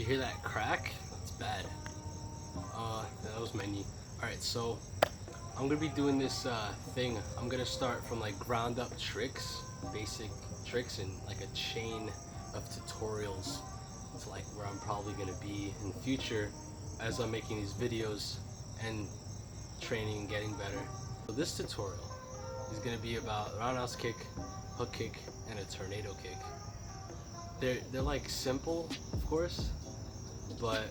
You hear that crack? That's bad. That was my knee. Alright, so I'm gonna be doing this thing. I'm gonna start from like ground up tricks, basic tricks, and like a chain of tutorials to like where I'm probably gonna be in the future as I'm making these videos and training and getting better. So this tutorial is gonna be about roundhouse kick, hook kick, and a tornado kick. They're like simple, of course, but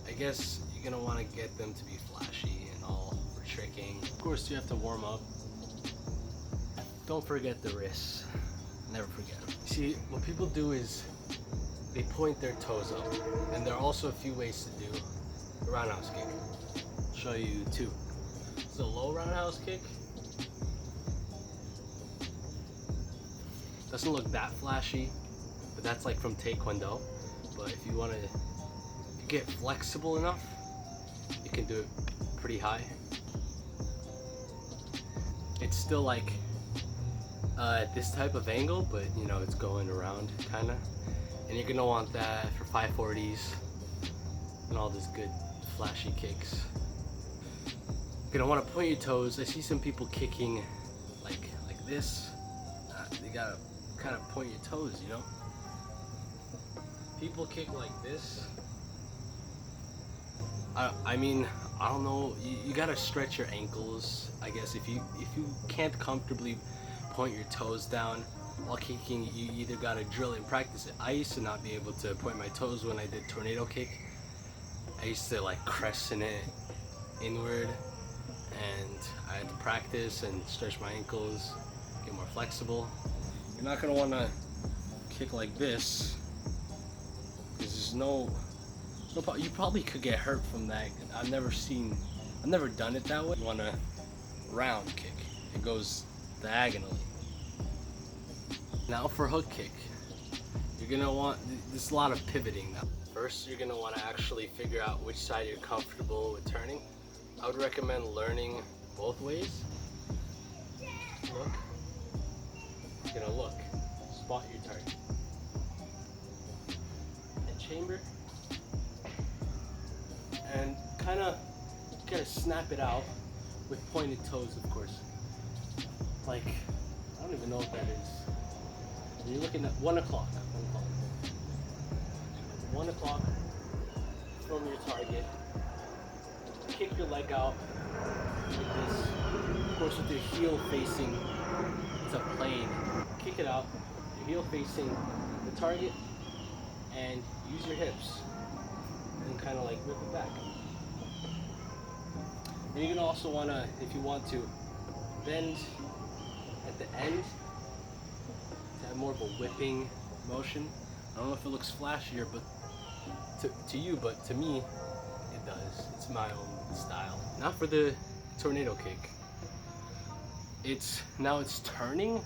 I guess you're gonna want to get them to be flashy and all for tricking. Of course, you have to warm up. Don't forget the wrists. Never forget them. See, what people do is they point their toes up, and there are also a few ways to do a roundhouse kick. I'll show you two. So low roundhouse kick doesn't look that flashy, but that's like from Taekwondo. But if you want to get flexible enough, you can do it pretty high. It's still like this type of angle, but you know, it's going around kind of, and you're gonna want that for 540s and all these good flashy kicks. You're gonna want to point your toes. I see some people kicking like this. You gotta kind of point your toes, you know. People kick like this. I mean, I don't know. You gotta stretch your ankles, I guess. If you can't comfortably point your toes down while kicking, you either gotta drill it and practice it. I used to not be able to point my toes when I did tornado kick. I used to like crescent it inward, and I had to practice and stretch my ankles, get more flexible. You're not gonna want to kick like this because there's no. You probably could get hurt from that. I've never done it that way. You want a round kick. It goes diagonally. Now for hook kick, you're gonna want, there's a lot of pivoting now. First, you're gonna want to actually figure out which side you're comfortable with turning. I would recommend learning both ways. Look. You're gonna look. Spot your target. And chamber. And kind of snap it out with pointed toes, of course. Like, I don't even know what that is. And you're looking at 1 o'clock. 1 o'clock from your target. Kick your leg out like this. Of course, with your heel facing, it's a plane. Kick it out, your heel facing the target, and use your hips. And kind of like whip it back. And you're gonna also wanna, if you want to, bend at the end to have more of a whipping motion. I don't know if it looks flashier, but to you, but to me, it does. It's my own style. Now for the tornado kick. Now it's turning,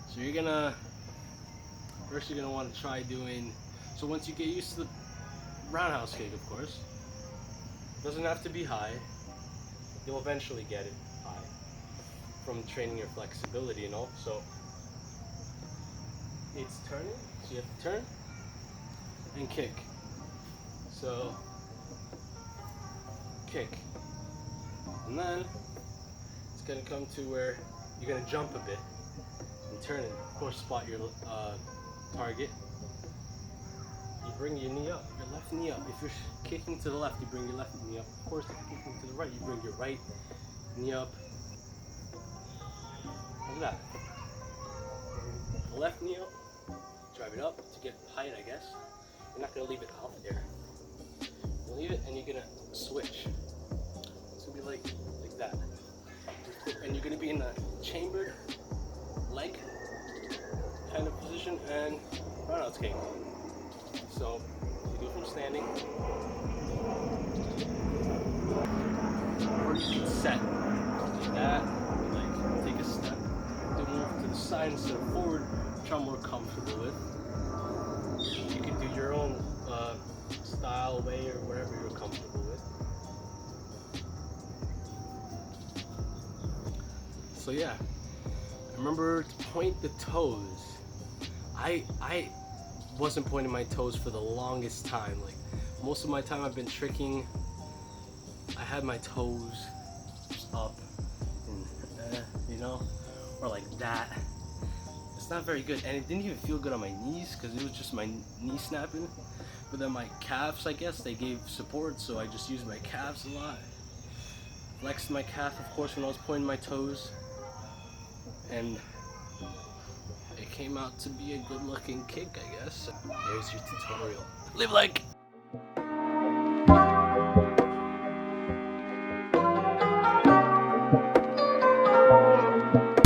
so you're gonna want to try doing. So once you get used to the roundhouse kick, of course, doesn't have to be high. You'll eventually get it high from training your flexibility and all. So it's turning, so you have to turn and kick. So kick, and then it's gonna come to where you're gonna jump a bit and turn and of course spot your target. You bring your knee up, your left knee up. If you're kicking to the left, you bring your left knee up. Of course, if you're kicking to the right, you bring your right knee up. Look at that. Left knee up, drive it up to get height, I guess. You're not gonna leave it out there. You leave it and you're gonna switch. It's gonna be like that. And you're gonna be in a chambered leg kind of position and roundhouse kick. So you do it from standing, or you can set like that, like take a step, do move to the side instead of forward, which I'm more comfortable with. You can do your own style, way, or whatever you're comfortable with. So yeah, remember to point the toes. wasn't pointing my toes for the longest time. Like most of my time I've been tricking, I had my toes up and you know, or like that. It's not very good, and it didn't even feel good on my knees because it was just my knee snapping. But then my calves, I guess, they gave support, so I just used my calves a lot. Flexed my calf, of course, when I was pointing my toes, and it came out to be a good looking kick, I guess. There's your tutorial. Live like